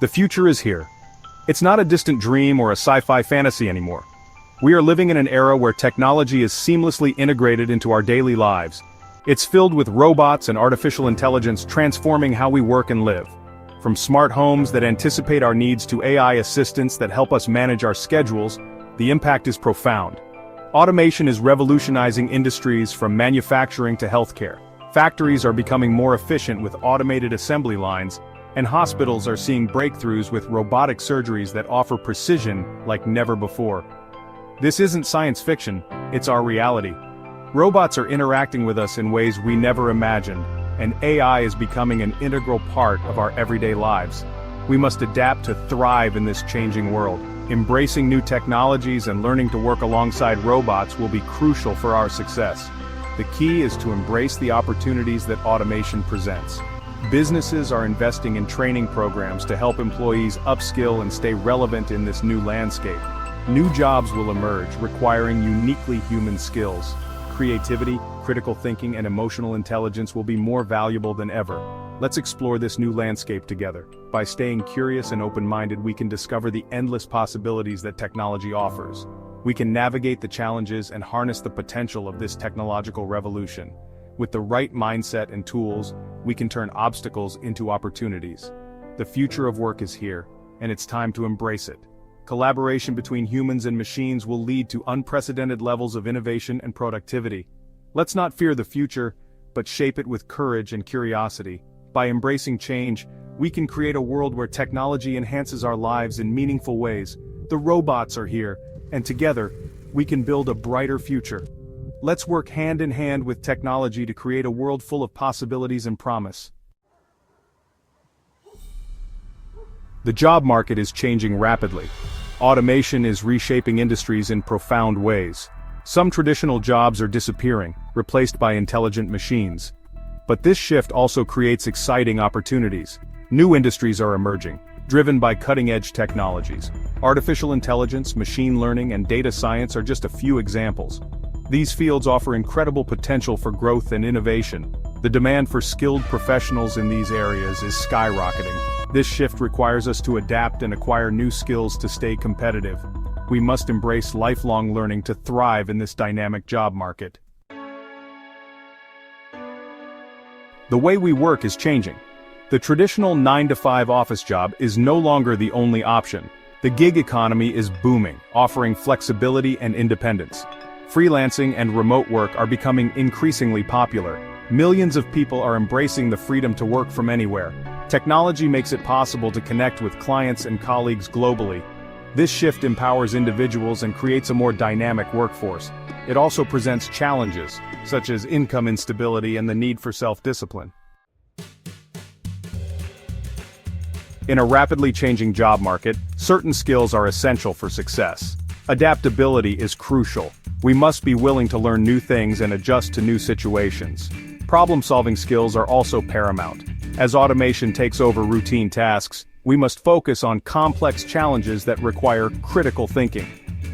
The future is here. It's not a distant dream or a sci-fi fantasy anymore. We are living in an era where technology is seamlessly integrated into our daily lives. It's filled with robots and artificial intelligence transforming how we work and live. From smart homes that anticipate our needs to AI assistants that help us manage our schedules, the impact is profound. Automation is revolutionizing industries from manufacturing to healthcare. Factories are becoming more efficient with automated assembly lines, and hospitals are seeing breakthroughs with robotic surgeries that offer precision like never before. This isn't science fiction, it's our reality. Robots are interacting with us in ways we never imagined, and AI is becoming an integral part of our everyday lives. We must adapt to thrive in this changing world. Embracing new technologies and learning to work alongside robots will be crucial for our success. The key is to embrace the opportunities that automation presents. Businesses are investing in training programs to help employees upskill and stay relevant in this new landscape. New jobs will emerge, requiring uniquely human skills. Creativity, critical thinking, and emotional intelligence will be more valuable than ever. Let's explore this new landscape together. By staying curious and open-minded, we can discover the endless possibilities that technology offers. We can navigate the challenges and harness the potential of this technological revolution. With the right mindset and tools, we can turn obstacles into opportunities. The future of work is here, and it's time to embrace it. Collaboration between humans and machines will lead to unprecedented levels of innovation and productivity. Let's not fear the future, but shape it with courage and curiosity. By embracing change, we can create a world where technology enhances our lives in meaningful ways. The robots are here, and together, we can build a brighter future. Let's work hand in hand with technology to create a world full of possibilities and promise. The job market is changing rapidly. Automation is reshaping industries in profound ways. Some traditional jobs are disappearing, replaced by intelligent machines. But this shift also creates exciting opportunities. New industries are emerging, driven by cutting-edge technologies. Artificial intelligence, machine learning, and data science are just a few examples. These fields offer incredible potential for growth and innovation. The demand for skilled professionals in these areas is skyrocketing. This shift requires us to adapt and acquire new skills to stay competitive. We must embrace lifelong learning to thrive in this dynamic job market. The way we work is changing. The traditional 9-to-5 office job is no longer the only option. The gig economy is booming, offering flexibility and independence. Freelancing and remote work are becoming increasingly popular. Millions of people are embracing the freedom to work from anywhere. Technology makes it possible to connect with clients and colleagues globally. This shift empowers individuals and creates a more dynamic workforce. It also presents challenges, such as income instability and the need for self-discipline. In a rapidly changing job market, certain skills are essential for success. Adaptability is crucial. We must be willing to learn new things and adjust to new situations. Problem-solving skills are also paramount. As automation takes over routine tasks, we must focus on complex challenges that require critical thinking.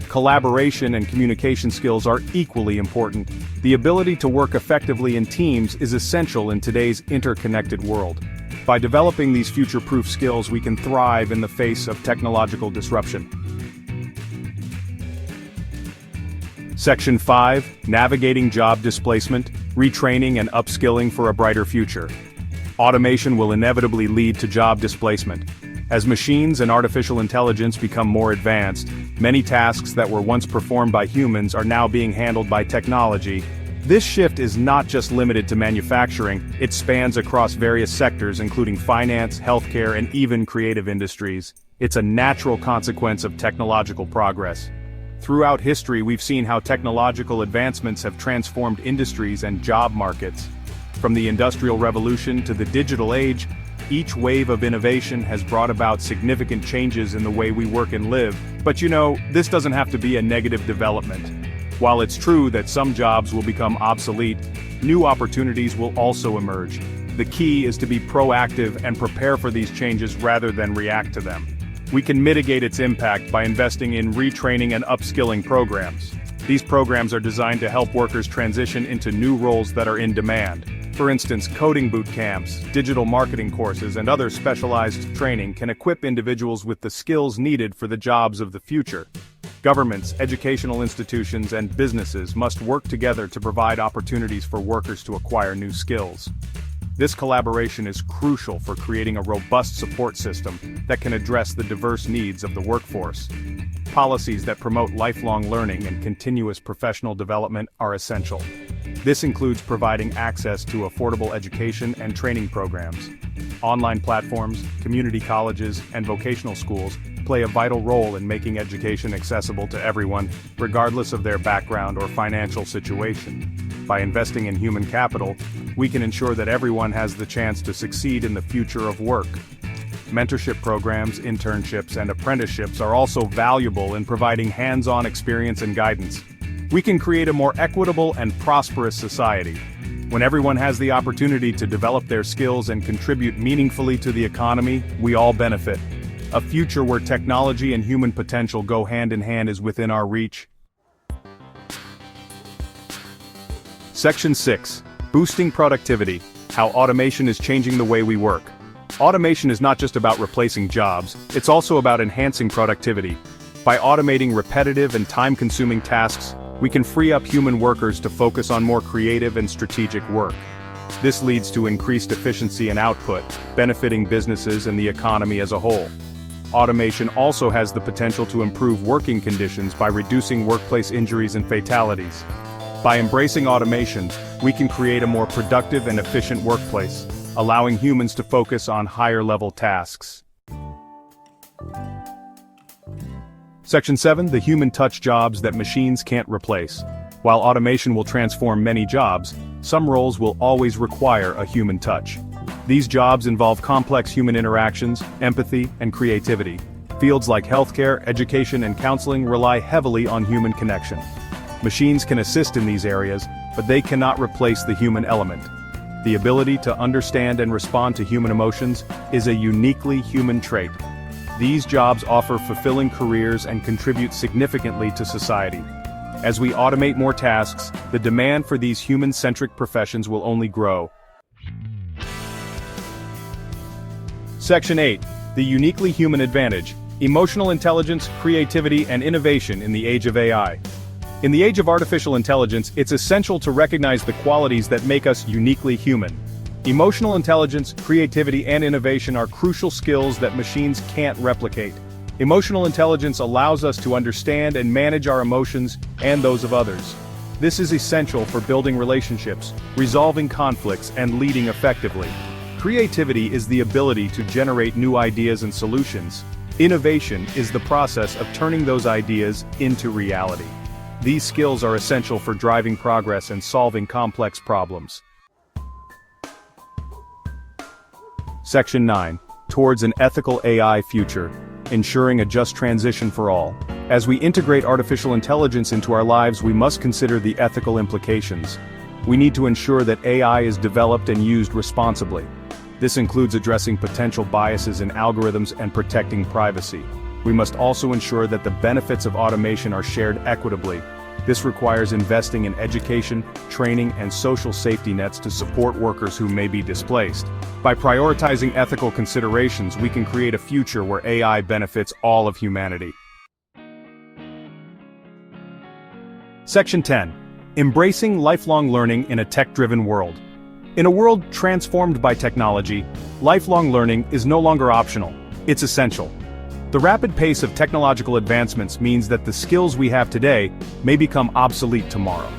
Collaboration and communication skills are equally important. The ability to work effectively in teams is essential in today's interconnected world. By developing these future-proof skills, we can thrive in the face of technological disruption. Section 5, Navigating Job Displacement, Retraining and Upskilling for a Brighter Future. Automation will inevitably lead to job displacement. As machines and artificial intelligence become more advanced, many tasks that were once performed by humans are now being handled by technology. This shift is not just limited to manufacturing, it spans across various sectors including finance, healthcare, and even creative industries. It's a natural consequence of technological progress. Throughout history, we've seen how technological advancements have transformed industries and job markets. From the Industrial Revolution to the digital age, each wave of innovation has brought about significant changes in the way we work and live. But this doesn't have to be a negative development. While it's true that some jobs will become obsolete, new opportunities will also emerge. The key is to be proactive and prepare for these changes rather than react to them. We can mitigate its impact by investing in retraining and upskilling programs. These programs are designed to help workers transition into new roles that are in demand. For instance, coding boot camps, digital marketing courses, and other specialized training can equip individuals with the skills needed for the jobs of the future. Governments, educational institutions, and businesses must work together to provide opportunities for workers to acquire new skills. This collaboration is crucial for creating a robust support system that can address the diverse needs of the workforce. Policies that promote lifelong learning and continuous professional development are essential. This includes providing access to affordable education and training programs. Online platforms, community colleges, and vocational schools play a vital role in making education accessible to everyone, regardless of their background or financial situation. By investing in human capital, we can ensure that everyone has the chance to succeed in the future of work. Mentorship programs, internships, and apprenticeships are also valuable in providing hands-on experience and guidance. We can create a more equitable and prosperous society. When everyone has the opportunity to develop their skills and contribute meaningfully to the economy, we all benefit. A future where technology and human potential go hand in hand is within our reach. Section 6. Boosting productivity: how automation is changing the way we work. Automation is not just about replacing jobs, it's also about enhancing productivity. By automating repetitive and time-consuming tasks, we can free up human workers to focus on more creative and strategic work. This leads to increased efficiency and output, benefiting businesses and the economy as a whole. Automation also has the potential to improve working conditions by reducing workplace injuries and fatalities. By embracing automation, we can create a more productive and efficient workplace, allowing humans to focus on higher-level tasks. Section 7. The human touch jobs that machines can't replace. While automation will transform many jobs, some roles will always require a human touch. These jobs involve complex human interactions, empathy, and creativity. Fields like healthcare, education, and counseling rely heavily on human connection. Machines can assist in these areas, but they cannot replace the human element. The ability to understand and respond to human emotions is a uniquely human trait. These jobs offer fulfilling careers and contribute significantly to society. As we automate more tasks, the demand for these human-centric professions will only grow. Section 8. The uniquely human advantage: emotional intelligence, creativity, and innovation in the age of AI. In the age of artificial intelligence, it's essential to recognize the qualities that make us uniquely human. Emotional intelligence, creativity, and innovation are crucial skills that machines can't replicate. Emotional intelligence allows us to understand and manage our emotions and those of others. This is essential for building relationships, resolving conflicts, and leading effectively. Creativity is the ability to generate new ideas and solutions. Innovation is the process of turning those ideas into reality. These skills are essential for driving progress and solving complex problems. Section 9. Towards an ethical AI future: ensuring a just transition for all. As we integrate artificial intelligence into our lives, we must consider the ethical implications. We need to ensure that AI is developed and used responsibly. This includes addressing potential biases in algorithms and protecting privacy. We must also ensure that the benefits of automation are shared equitably. This requires investing in education, training, and social safety nets to support workers who may be displaced. By prioritizing ethical considerations, we can create a future where AI benefits all of humanity. Section 10. Embracing lifelong learning in a tech-driven world. In a world transformed by technology, lifelong learning is no longer optional, it's essential. The rapid pace of technological advancements means that the skills we have today may become obsolete tomorrow.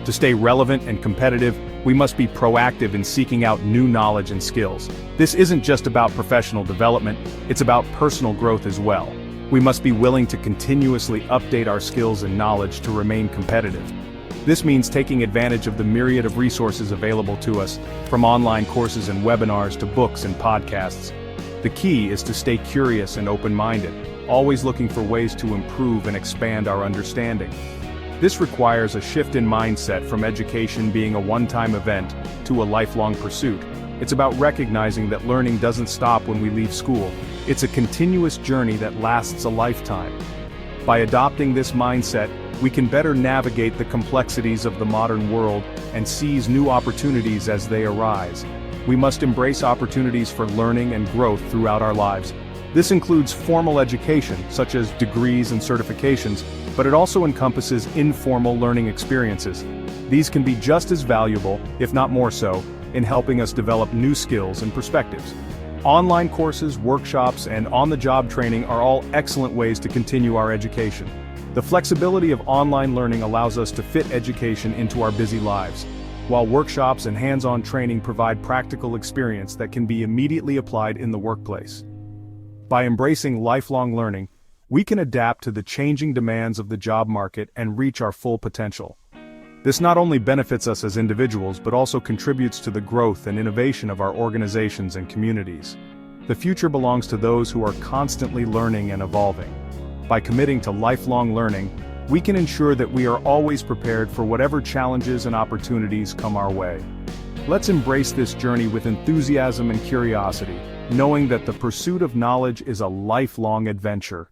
To stay relevant and competitive, we must be proactive in seeking out new knowledge and skills. This isn't just about professional development, it's about personal growth as well. We must be willing to continuously update our skills and knowledge to remain competitive. This means taking advantage of the myriad of resources available to us, from online courses and webinars to books and podcasts. The key is to stay curious and open-minded, always looking for ways to improve and expand our understanding. This requires a shift in mindset from education being a one-time event to a lifelong pursuit. It's about recognizing that learning doesn't stop when we leave school. It's a continuous journey that lasts a lifetime. By adopting this mindset, we can better navigate the complexities of the modern world and seize new opportunities as they arise. We must embrace opportunities for learning and growth throughout our lives. This includes formal education, such as degrees and certifications, but it also encompasses informal learning experiences. These can be just as valuable, if not more so, in helping us develop new skills and perspectives. Online courses, workshops, and on-the-job training are all excellent ways to continue our education. The flexibility of online learning allows us to fit education into our busy lives, while workshops and hands-on training provide practical experience that can be immediately applied in the workplace. By embracing lifelong learning, we can adapt to the changing demands of the job market and reach our full potential. This not only benefits us as individuals but also contributes to the growth and innovation of our organizations and communities. The future belongs to those who are constantly learning and evolving. By committing to lifelong learning, we can ensure that we are always prepared for whatever challenges and opportunities come our way. Let's embrace this journey with enthusiasm and curiosity, knowing that the pursuit of knowledge is a lifelong adventure.